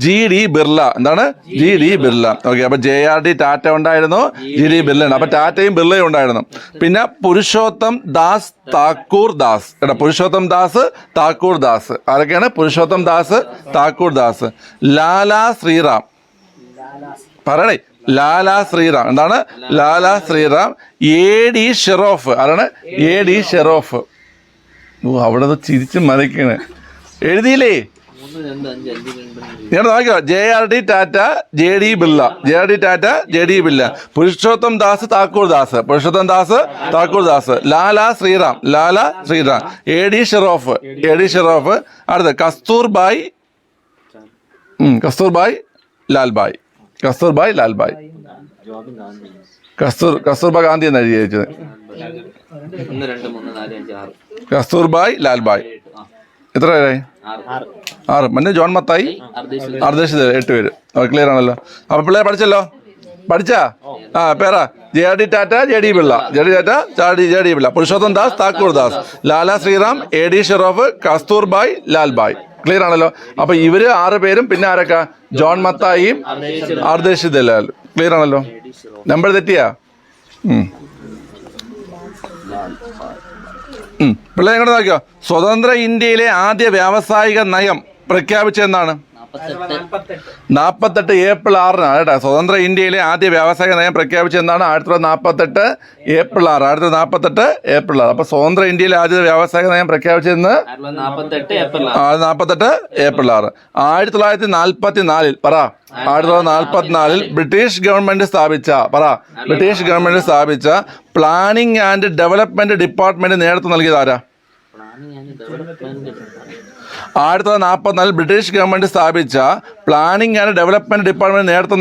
GD ബിർള. എന്താണ്? GD ബിർള. ഓക്കെ, അപ്പൊ JRD ടാറ്റ ഉണ്ടായിരുന്നു, GD ബിർള ഉണ്ട്. അപ്പൊ ടാറ്റയും ബിർളയും ഉണ്ടായിരുന്നു. പിന്നെ പുരുഷോത്തം ദാസ് താക്കൂർ ദാസ്. പുരുഷോത്തം ദാസ് താക്കൂർ ദാസ്. ആരൊക്കെയാണ്? പുരുഷോത്തം ദാസ് താക്കൂർ ദാസ്. ലാലാ ശ്രീറാം. പറയണേ. ലാലാ ശ്രീറാം. എന്താണ്? ലാലാ ശ്രീറാം. AD ഷെറോഫ്. ആരാണ്? AD ഷെറോഫ്. ഓ, അവിടെ ചിരിച്ച് മറിക്കണ്. എഴുതിയില്ലേ? നിങ്ങൾ നോക്കിയോ? JRD Tata, JD Birla. JRD Tata, JD Birla. Purushottam Das Thakur Das. Purushottam Das Thakur Das. Lala Shriram. AD Shroff. അടുത്ത കസ്തൂർബായ് ലാൽബായ്. കസ്തൂർബാ ഗാന്ധി എന്നാണ് എഴുതിയത്. കസ്തൂർബായ് ലാൽബായ്. എത്ര പേരായി? 6. മറ്റേ ജോൺ മത്തായി, അർദേശ് 8 പേര്. ക്ലിയർ ആണല്ലോ. അപ്പൊ പിള്ളേർ പഠിച്ചാ? പേരാ JRD Tata, JD Birla. JD Birla. Purushottam Das Thakur Das. Lala Shriram, AD Shroff, Kasturbhai Lalbhai. Clear ആണല്ലോ. അപ്പൊ ഇവര് 6 പേരും പിന്നെ ആരൊക്കെ? ജോൺ മത്തായിയും അർദേശ് ദലാൽ. ക്ലിയർ ആണല്ലോ. നമ്പർ തെറ്റിയാ? പിള്ളേർ എങ്ങോട്ട് നോക്കിയോ? സ്വതന്ത്ര ഇന്ത്യയിലെ ആദ്യ വ്യാവസായിക നയം പ്രഖ്യാപിച്ചെന്നാണ്? 48 ഏപ്രിൽ 6 കേട്ടോ. സ്വതന്ത്ര ഇന്ത്യയിലെ ആദ്യ വ്യാവസായിക നയം പ്രഖ്യാപിച്ചെന്നാണ് 1948 ഏപ്രിൽ 6. 1948 ഏപ്രിൽ 6. അപ്പൊ സ്വതന്ത്ര ഇന്ത്യയിലെ ആദ്യ വ്യാവസായിക നയം പ്രഖ്യാപിച്ചെന്ന് 48 ഏപ്രിൽ 6. 1944 പറ. 1944 ബ്രിട്ടീഷ് ഗവൺമെന്റ് സ്ഥാപിച്ച പ്ലാനിംഗ് ആൻഡ് ഡെവലപ്മെന്റ് ഡിപ്പാർട്ട്മെന്റ് നേതൃത്വം നൽകിയത് ആരാ? 1944 ബ്രിട്ടീഷ് ഗവൺമെന്റ് സ്ഥാപിച്ച പ്ലാനിംഗ് ആൻഡ് ഡെവലപ്മെന്റ് ഡിപ്പാർട്ട്മെന്റ് നേതൃത്വം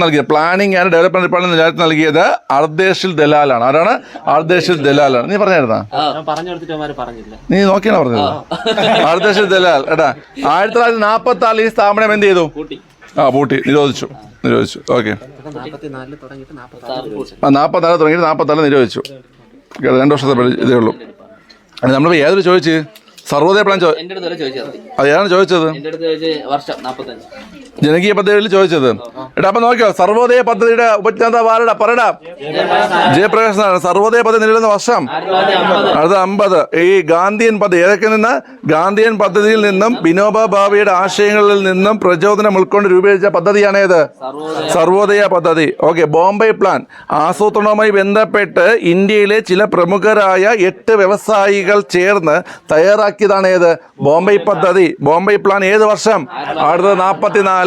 നൽകിയത് അർദേശിൽ ദലാലാണ്. ആരാണ്? അർദേശിൽ ദലാലാണ്. നീ പറഞ്ഞായിരുന്നാ? നീ നോക്കിയാണോ പറഞ്ഞത്? അർദേശിൽ ദലാൽ. 1944 ഈ സ്ഥാപനം എന്ത് ചെയ്തു? പൂട്ടി. നിരോധിച്ചു. ഓക്കെ, 44 തുടങ്ങിയിട്ട് 44 നിരോധിച്ചു. 2 വർഷത്തെ ഇതേ ഉള്ളൂ. നമ്മളിപ്പോ ഏതൊരു ചോദിച്ചു? സർവോദയ പ്ലാൻ അതാണ് ചോദിച്ചത്. ജനകീയ പദ്ധതിയിൽ ചോദിച്ചത്. അപ്പൊ നോക്കിയോ, സർവോദയ പദ്ധതിയുടെ ഉപജ്ഞാതാവ് ആരുടെ? പറയടാ. ജയപ്രകാശ് നാരായൺ. സർവോദയ പദ്ധതി നിലനിന്ന വർഷം 50. ഈ ഗാന്ധിയൻ പദ്ധതി ഏതൊക്കെ നിന്ന്? ഗാന്ധിയൻ പദ്ധതിയിൽ നിന്നും വിനോബ ഭാവെയുടെ ആശയങ്ങളിൽ നിന്നും പ്രചോദനം ഉൾക്കൊണ്ട് രൂപീകരിച്ച പദ്ധതിയാണേത്? സർവോദയ പദ്ധതി. ഓക്കെ. ബോംബെ പ്ലാൻ ആസൂത്രണവുമായി ബന്ധപ്പെട്ട് ഇന്ത്യയിലെ ചില പ്രമുഖരായ 8 വ്യവസായികൾ ചേർന്ന് തയ്യാറാക്കിയതാണ് ഏത്? ബോംബെ പദ്ധതി. ബോംബെ പ്ലാൻ ഏത് വർഷം? 1944.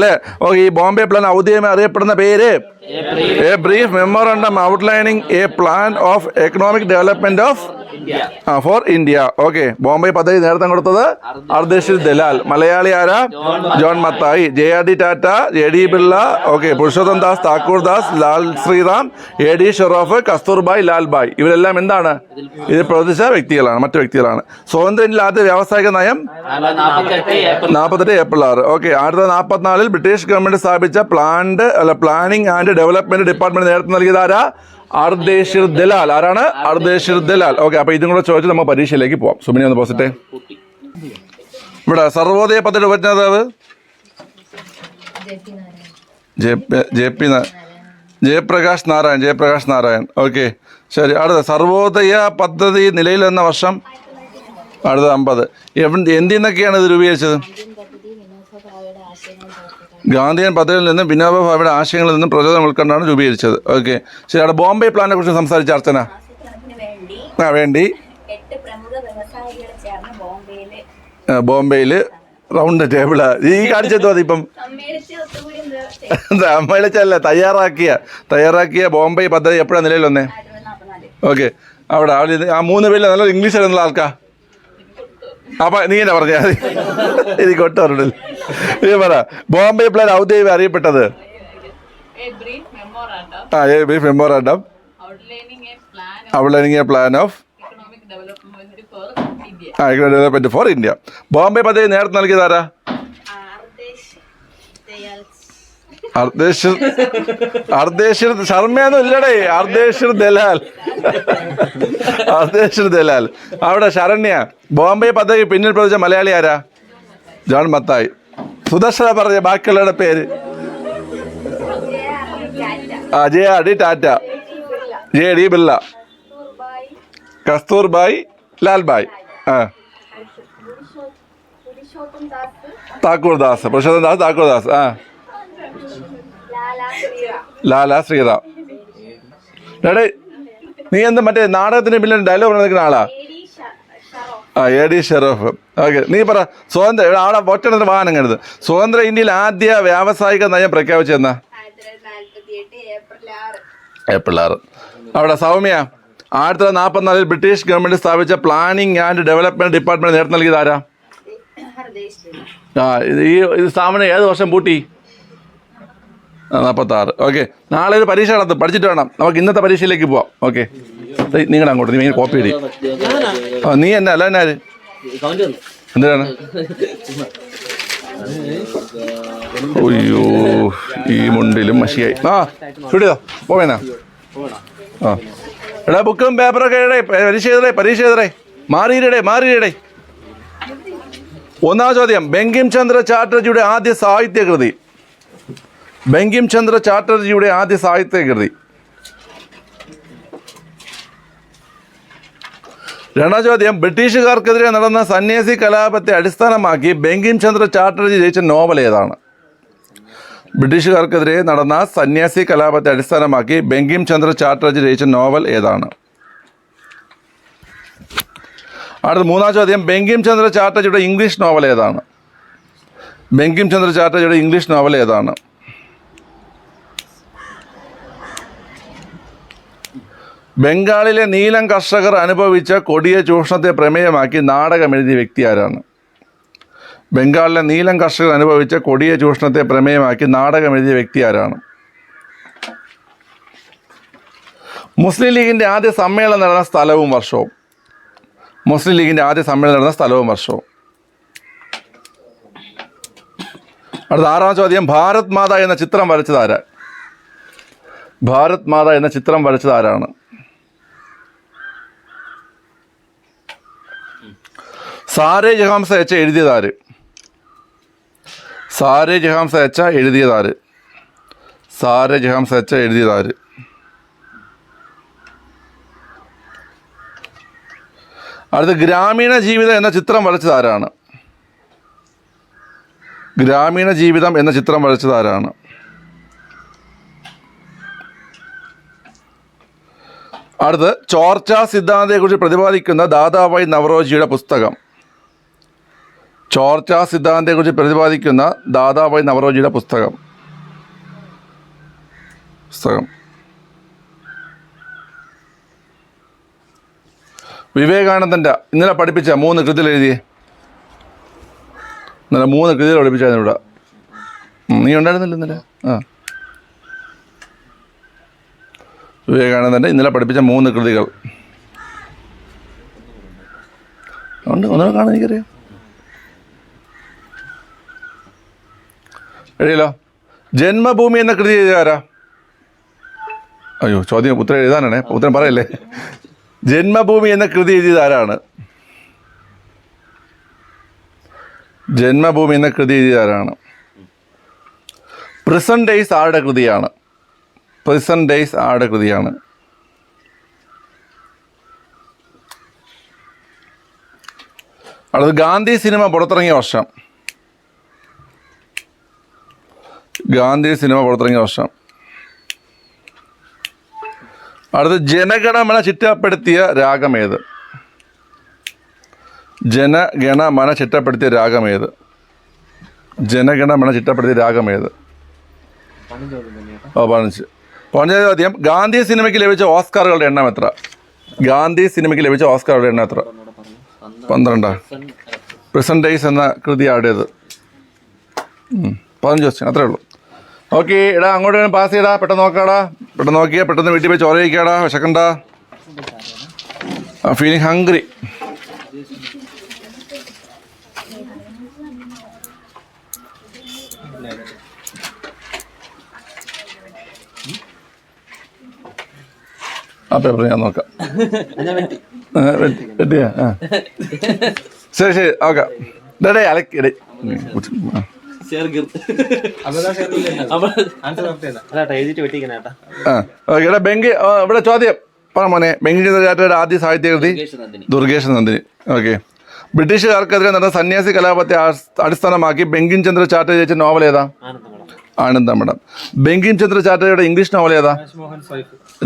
ഓക്കെ. ഈ ബോംബെ പ്ലാൻ ഔദ്യോഗികമായി അറിയപ്പെടുന്ന പേര്? A brief memorandum outlining a plan of economic development for India. Okay. Bombay പദ്ധതി നേതൃത്വം കൊടുത്തത് അർദേശിൽ ദലാൽ. മലയാളി ആരാ? John Mathai. JRD Tata, JD Birla. Okay. Purushottam Das Thakur Das, Lal Shriram, AD Shroff, Kasturbhai Lalbhai. ഇവരെല്ലാം എന്താണ്? ഇത് പ്രവർത്തിച്ച വ്യക്തികളാണ്, മറ്റു വ്യക്തികളാണ്. സ്വതന്ത്ര ഇന്ത്യയിൽ ആദ്യ വ്യാവസായിക നയം 48 ഏപ്രിൽ 6. ഓക്കെ. 1944 ബ്രിട്ടീഷ് ഗവൺമെന്റ് സ്ഥാപിച്ച പ്ലാനിംഗ് ആൻഡ് ഡെവലപ്മെന്റ് ഡിപ്പാർട്ട്മെന്റ് നേതൃത്വം നൽകിയത് ആരാ? അർദേശിർ ദലാൽ. ആരാണ്? അർദേശിർ ദലാൽ. ഓക്കെ. അപ്പൊ ഇതും കൂടെ ചോദിച്ചു നമ്മൾ പരീക്ഷയിലേക്ക് പോവാം. സുമിനി ഒന്ന് പോസിറ്റേ. ഇവിടെ സർവോദയ പദ്ധതി ഉപജ്ഞാതാവ് ജയപ്രകാശ് നാരായൺ. ഓക്കെ, ശരി. അടുത്ത സർവോദയ പദ്ധതി നിലയിൽ വന്ന വർഷം 50. എന്തിൽ നിന്നൊക്കെയാണ് ഇത് രൂപീകരിച്ചത്? ഗാന്ധിയൻ പദ്ധതിയിൽ നിന്നും വിനോബ ഭാവെയുടെ ആശയങ്ങളിൽ നിന്നും പ്രചോദനം ഉൾക്കൊണ്ടാണ് രൂപീകരിച്ചത്. ഓക്കെ, ശരി. അവിടെ ബോംബെ പ്ലാനെ കുറിച്ച് സംസാരിച്ച അർച്ചന വേണ്ടി ബോംബെയിൽ റൗണ്ട് ടേബിള് ഈ കാണിച്ചെന്തോ അതിപ്പം സമ്മേളിച്ചല്ല, തയ്യാറാക്കിയ ബോംബെ പദ്ധതി എപ്പോഴാണ് നിലയിൽ വന്നേ? ഓക്കെ, അവിടെ ആ 3 പേരിൽ നല്ല ഇംഗ്ലീഷ് അറിയുന്ന ആൾക്കാ. അപ്പൊ നീ എന്നാ പറഞ്ഞ എനിക്ക് ഒട്ടറിയില്ല. നീ പറ, ബോംബെ പ്ലാൻ ഔദ്യോഗിക അറിയപ്പെട്ടത്? Brief memorandum outlining a plan of economic development for India. Development for India. Bombay പദ്ധതി നേരത്തെ നൽകിയതാരാ? അർദ്ദേശ്വർ ശർമ്മയൊന്നും ഇല്ലടേ, അർദ്ദേശ്വർ ദലാൽ. അർദ്ദേശ്വർ ദലാൽ. അവിടെ ശരണ്യ. ബോംബെ പദ്ധതി പിന്നിൽ പ്രവർത്തിച്ച മലയാളി ആരാ? ജോൺ മത്തായി. സുദർശന പറഞ്ഞ ബാക്കിയുള്ളവരുടെ പേര്. JRD Tata, JD Birla, കസ്തൂർബായി, ലാൽബായ്, Thakur Das, Purushottam Das, Thakur Das, Lala Sriram. എടേ നീ എന്താ മറ്റേ നാടകത്തിന് പിന്നെ ഡയലോഗ് പറഞ്ഞിരിക്കുന്ന ആളാ? AD ഷെറോഫ്. ഓക്കെ, നീ പറ. സ്വതന്ത്ര ആളെ ഒറ്റ വാഹനം കരുത്. സ്വതന്ത്ര ഇന്ത്യയിൽ ആദ്യ വ്യാവസായിക നയം പ്രഖ്യാപിച്ചെന്നാ? ഏപ്രിൽ 6. അവിടെ സൗമ്യ, 1944 ബ്രിട്ടീഷ് ഗവൺമെന്റ് സ്ഥാപിച്ച പ്ലാനിംഗ് ആൻഡ് ഡെവലപ്മെന്റ് ഡിപ്പാർട്ട്മെന്റ് നേതൃത്വം നൽകിയത് ആരാ? ഈ സ്ഥാപനം ഏത് വർഷം പൂട്ടി? 46. ഓക്കെ, നാളെ ഒരു പരീക്ഷ നടത്തും, പഠിച്ചിട്ട് വേണം നമുക്ക് ഇന്നത്തെ പരീക്ഷയിലേക്ക് പോവാം. ഓക്കെ, നിങ്ങളുടെ അങ്ങോട്ട് നീ കോപ്പി ഇടി. നീ എന്നെ അല്ല എന്നാ എന്തിനാണ്? അയ്യോ, ഈ മുണ്ടിലും മഷിയായി. ചൂടിയതോ പോവേനാ? എടാ ബുക്കും പേപ്പറൊക്കെ ഇടേ, പരീക്ഷ എഴുതടേ, മാറിയിടേ. ഒന്നാം ചോദ്യം, ബങ്കിം ചന്ദ്ര ചാറ്റർജിയുടെ ആദ്യ സാഹിത്യകൃതി. ബങ്കിം ചന്ദ്ര ചാറ്റർജിയുടെ ആദ്യ സാഹിത്യകൃതി. രണ്ടാം ചോദ്യം, ബ്രിട്ടീഷുകാർക്കെതിരെ നടന്ന സന്യാസി കലാപത്തെ അടിസ്ഥാനമാക്കി ബങ്കിം ചന്ദ്ര ചാറ്റർജി രചിച്ച നോവൽ ഏതാണ്? ബ്രിട്ടീഷുകാർക്കെതിരെ നടന്ന സന്യാസി കലാപത്തെ അടിസ്ഥാനമാക്കി ബങ്കിം ചന്ദ്ര ചാറ്റർജി രചിച്ച നോവൽ ഏതാണ്? അടുത്ത മൂന്നാം ചോദ്യം, ബങ്കിം ചന്ദ്ര ചാറ്റർജിയുടെ ഇംഗ്ലീഷ് നോവൽ ഏതാണ്? ബങ്കിം ചന്ദ്ര ചാറ്റർജിയുടെ ഇംഗ്ലീഷ് നോവൽ ഏതാണ്? ബംഗാളിലെ നീലം കർഷകർ അനുഭവിച്ച കൊടിയ ചൂഷണത്തെ പ്രമേയമാക്കി നാടകം എഴുതിയ വ്യക്തി ആരാണ്? ബംഗാളിലെ നീലം കർഷകർ അനുഭവിച്ച കൊടിയ ചൂഷണത്തെ പ്രമേയമാക്കി നാടകം എഴുതിയ വ്യക്തി ആരാണ്? മുസ്ലിം ലീഗിൻ്റെ ആദ്യ സമ്മേളനം നടന്ന സ്ഥലവും വർഷവും. മുസ്ലിം ലീഗിൻ്റെ ആദ്യ സമ്മേളനം നടന്ന സ്ഥലവും വർഷവും. അടുത്ത ആറാം ചോദ്യം, ഭാരത് മാത എന്ന ചിത്രം വരച്ചത് ആരാ? ഭാരത് മാത എന്ന ചിത്രം വരച്ചത് ആരാണ്? സാരേ ജഹാം സെ അച്ച എഴുതിയതാര്? സാരേ ജഹാം സെ അച്ച എഴുതിയതാര്? സാരേ ജഹാം സെ അച്ച എഴുതിയതാര്? അടുത്ത ഗ്രാമീണ ജീവിതം എന്ന ചിത്രം വരച്ചത് ആരാണ്? ഗ്രാമീണ ജീവിതം എന്ന ചിത്രം വരച്ചത് ആരാണ്? അടുത്ത് ചോർച്ചാ സിദ്ധാന്തത്തെക്കുറിച്ച് പ്രതിപാദിക്കുന്ന ദാദാഭായ് നവറോജിയുടെ പുസ്തകം. ചോർച്ചാ സിദ്ധാന്തത്തെക്കുറിച്ച് പ്രതിപാദിക്കുന്ന ദാദാഭായ് നവറോജിയുടെ പുസ്തകം. വിവേകാനന്ദൻ്റെ ഇന്നലെ പഠിപ്പിച്ച 3 കൃതികൾ എഴുതിയേ. ഇന്നലെ 3 കൃതികൾ പഠിപ്പിച്ചായിരുന്നു ഇവിടെ. നീ ഉണ്ടായിരുന്നില്ല ഇന്നലെ? വിവേകാനന്ദൻ്റെ ഇന്നലെ പഠിപ്പിച്ച 3 കൃതികൾ ഉണ്ട്. ഒന്നുകൂടെ കാണാൻ എനിക്കറിയാം. എഴുതിയല്ലോ. ജന്മഭൂമി എന്ന കൃതി എഴുതിയാരാ? അയ്യോ, ചോദ്യം ഉത്തരം എഴുതാനാണേ, ഉത്തരം പറയല്ലേ. ജന്മഭൂമി എന്ന കൃതി എഴുതിയത് ആരാണ്? ജന്മഭൂമി എന്ന കൃതി എഴുതിയത് ആരാണ്? പ്രിസൺ ഡേയ്സ് ആരുടെ കൃതിയാണ്? പ്രിസൺ ഡേയ്സ് ആരുടെ കൃതിയാണ്? അടുത്ത് ഗാന്ധി സിനിമ പുറത്തിറങ്ങിയ വർഷം. ഗാന്ധി സിനിമ പുറത്തിറങ്ങിയ വർഷം. അടുത്ത് ജനഗണമന ചിട്ടപ്പെടുത്തിയ രാഗമേത്? ജനഗണമന ചിട്ടപ്പെടുത്തിയ രാഗമേത്? ജനഗണമന ചിട്ടപ്പെടുത്തിയ രാഗമേത്? 15. 15 ചോദ്യം, ഗാന്ധി സിനിമയ്ക്ക് ലഭിച്ച ഓസ്കാറുകളുടെ എണ്ണം എത്ര? ഗാന്ധി സിനിമയ്ക്ക് ലഭിച്ച ഓസ്കാറുകളുടെ എണ്ണം എത്ര? 12. പ്രിസൺ ഡേയ്സ് എന്ന കൃതി ആരുടേത്? 15 ക്വസ്റ്റ്യൻ, അത്രേ ഉള്ളൂ. ഓക്കെ, എടാ അങ്ങോട്ട് പാസ് ചെയ്യടാ, പെട്ടെന്ന് നോക്കാടാ, പെട്ടെന്ന് നോക്കിയാൽ പെട്ടെന്ന് വീട്ടിൽ പോയി ചോര കഴിക്കാടാ, വിശക്കണ്ട. Feeling hungry. ആ പേപ്പർ ഞാൻ നോക്കാം. വെട്ടിയാ? ശരി ശരി ഓക്കെ. ഡേ അലക്കി ഡേ. ഓക്കെ. ബെങ്കി ഇവിടെ ചോദ്യം പറ മോനെ. ബെങ്കിംചന്ദ്ര ചാറ്റയുടെ ആദ്യ സാഹിത്യകൃതി ദുർഗേഷ് നന്ദിനി. ഓക്കെ. ബ്രിട്ടീഷുകാർക്കെതിരെ നടന്ന സന്യാസി കലാപത്തെ അടിസ്ഥാനമാക്കി ബെങ്കിംചന്ദ്ര ചാറ്റ രചിച്ച നോവൽ ഏതാ? ആനന്ദമഠം. ബെങ്കിംചന്ദ്ര ചാറ്റയുടെ ഇംഗ്ലീഷ് നോവൽ ഏതാ?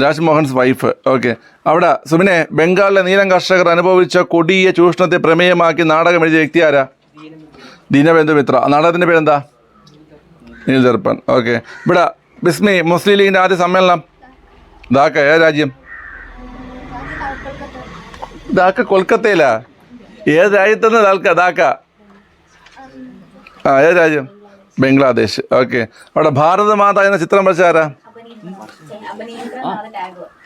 രാജ്മോഹൻസ് വൈഫ്. ഓക്കെ. അവിടെ സുബിനെ, ബംഗാളിലെ നീലം കർഷകർ അനുഭവിച്ച കൊടിയ ചൂഷണത്തെ പ്രമേയമാക്കി നാടകം എഴുതിയ വ്യക്തി ആരാ? ദീനബന്ധു മിത്ര. നാടകത്തിൻ്റെ പേരെന്താ? നീൽ ദർപ്പൺ. ഓക്കെ. ഇവിടെ ബിസ്മി, മുസ്ലിം ലീഗിൻ്റെ ആദ്യ സമ്മേളനം ധാക്ക. ഏത് രാജ്യം? ധാക്ക കൊൽക്കത്തയിലാ? ഏത് രാജ്യത്തുനിന്ന് ധാക്ക? ആ, ഏത് രാജ്യം? ബംഗ്ലാദേശ്. ഓക്കെ. അവിടെ ഭാരതമാത എന്ന ചിത്രം വരച്ച ആരാ?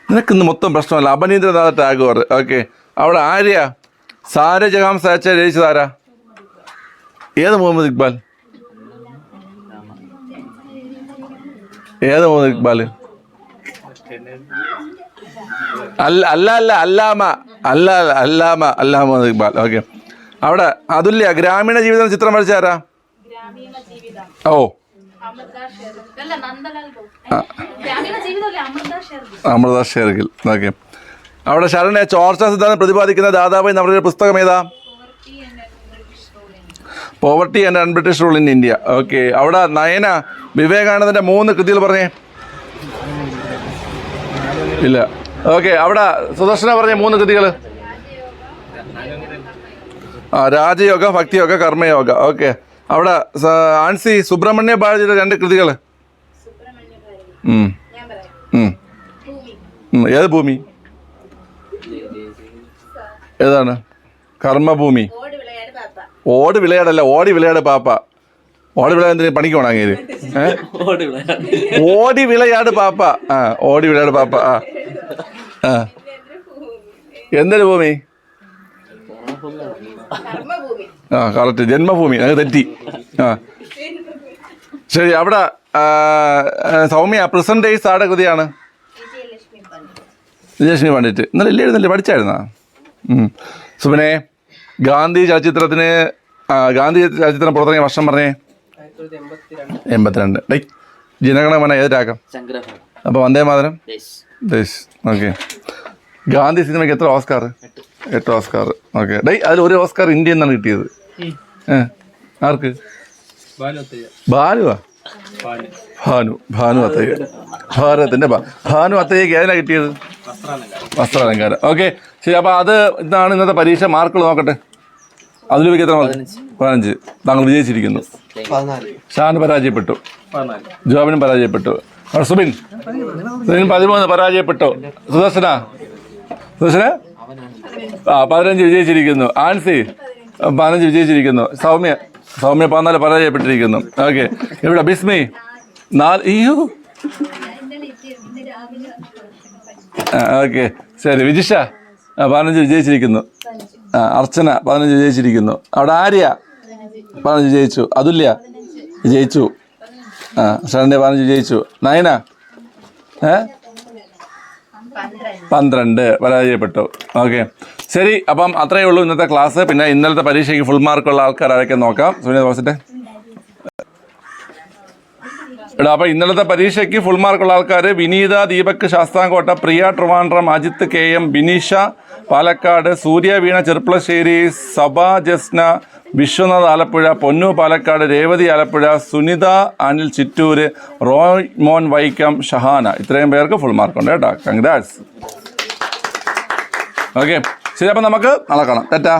നിനക്കിന്ന് മൊത്തം പ്രശ്നമല്ല. അഭിനീന്ദ്രനാഥ് ടാഗോർ. ഓക്കെ. അവിടെ ആര്യ സാരെ ജഹാം സാച്ച രചിച്ചതാരാ? ഏത് മുഹമ്മദ് ഇക്ബാൽ? ഏത് മുഹമ്മദ് ഇക്ബാൽ? അല്ലാമ മുഹമ്മദ് ഇക്ബാൽ. ഓക്കെ. അവിടെ അതുല്യ ഗ്രാമീണ ജീവിതം ചിത്രം വരച്ച ആരാ? ഓ, അമൃത ഷെർഗിൽ. ഓക്കെ. അവിടെ ശരണെ ചോർച്ച സിദ്ധാന്തം പ്രതിപാദിക്കുന്ന ദാദാഭായ് നവറോജിയുടെ പുസ്തകം ഏതാ? Poverty and un-British rule in India. Okay. അവിടെ നയന വിവേകാനന്ദൻ്റെ 3 കൃതികൾ പറഞ്ഞേ. ഇല്ല. ഓക്കെ. അവിടെ സുദർശന പറഞ്ഞ 3 കൃതികൾ. രാജയോഗ, ഭക്തിയോഗ, കർമ്മയോഗ. ഓക്കെ. അവിടെ ആൻസി സുബ്രഹ്മണ്യ ഭാരതിയുടെ 2 കൃതികൾ. ഏത് ഭൂമി? ഏതാണ്? കർമ്മഭൂമി. ഓട് വിളയാടല്ല, ഓടി വിളയാട് പാപ്പ. ഓടി വിളയാട് എന്തിനാ പണിക്ക് പോണാങ്ങേര്? ഓടി വിളയാട് പാപ്പ. ആ, ഓടി വിളയാട് പാപ്പ. ആ ആ എന്തൊരു ഭൂമി? ആ, കറക്റ്റ്. ജന്മഭൂമി. അത് തെറ്റി. ആ ശരി. അവിടെ സൗമ്യ പ്രസന്റ് ഡേയ്സ് ആടെ കൃതിയാണ്? വിജയലക്ഷ്മി പണ്ഡിറ്റ്. ഇന്നലെ ഇല്ലായിരുന്നല്ലേ? പഠിച്ചായിരുന്നാ? സുബിനെ, ഗാന്ധി ചലച്ചിത്രം പുറത്തിറങ്ങിയ വർഷം പറഞ്ഞേ. 82. ഡേ ജനഗണമന ഏത് രാഗം? അപ്പോൾ വന്ദേ മാതരം ദേശ്. ഓക്കെ. ഗാന്ധി സിനിമയ്ക്ക് എത്ര ഓസ്കാർ? 8 ഓസ്കാർ. ഓക്കെ. ഡേ അതിൽ 1 ഓസ്കാർ ഇന്ത്യയിൽ നിന്നാണ് കിട്ടിയത്. ആർക്ക്? ബാലുവാ? ഭാനു അത്തയ്യ. ഭാരതത്തിൻ്റെ ഭാനു അത്തയ്യക്ക് ഏതിനാണ് കിട്ടിയത്? വസ്ത്രാലങ്കാരം. ഓക്കെ. ശരി. അപ്പോൾ ഇതാണ് ഇന്നത്തെ പരീക്ഷ. മാർക്കുകൾ നോക്കട്ടെ. അതിലേക്ക് എത്ര? 15. താങ്കൾ വിജയിച്ചിരിക്കുന്നു. ഷാൻ പരാജയപ്പെട്ടു. ജോബിനും പരാജയപ്പെട്ടു. സുബിൻ 13 പരാജയപ്പെട്ടു. സുദർശന 15 വിജയിച്ചിരിക്കുന്നു. ആൻസി 15 വിജയിച്ചിരിക്കുന്നു. സൗമ്യ 14 പരാജയപ്പെട്ടിരിക്കുന്നു. ഓക്കെ. ഇവിടെ ബിസ്മി 4. അയ്യോ. ഓക്കെ. ശരി. വിജിഷ 15 വിജയിച്ചിരിക്കുന്നു. അർച്ചന 15 വിജയിച്ചിരിക്കുന്നു. അവിടെ ആര്യ 15 വിജയിച്ചു. അതുല്യ വിജയിച്ചു. ശരണ്യ 15 വിജയിച്ചു. നയന 12 പരാജയപ്പെട്ടു. ഓക്കെ. ശരി. അപ്പം അത്രയേ ഉള്ളൂ ഇന്നത്തെ ക്ലാസ്. പിന്നെ ഇന്നലത്തെ പരീക്ഷയ്ക്ക് ഫുൾ മാർക്കുള്ള ആൾക്കാർ ആരൊക്കെ നോക്കാം. സുനിയ തോമസിൻ്റെ എടാ. അപ്പോൾ ഇന്നലത്തെ പരീക്ഷയ്ക്ക് ഫുൾ മാർക്കുള്ള ആൾക്കാർ: വിനീത, ദീപക് ശാസ്താംകോട്ട, പ്രിയ ട്രിവാൻഡ്രം, അജിത്ത് KM, ബിനീഷ പാലക്കാട്, സൂര്യ വീണ ചെർപ്പളശ്ശേരി, സഭ ജസ്ന, വിശ്വനാഥ് ആലപ്പുഴ, പൊന്നു പാലക്കാട്, രേവതി ആലപ്പുഴ, സുനിത അനിൽ ചിറ്റൂര്, റോയ് മോൻ വൈക്കം, ഷഹാന. ഇത്രയും പേർക്ക് ഫുൾ മാർക്കുണ്ട് കേട്ടോ. കൺഗ്രാറ്റ്സ്. ഓക്കെ. ശരി. അപ്പം നമുക്ക് നാളെ കാണാം. ടാറ്റാ.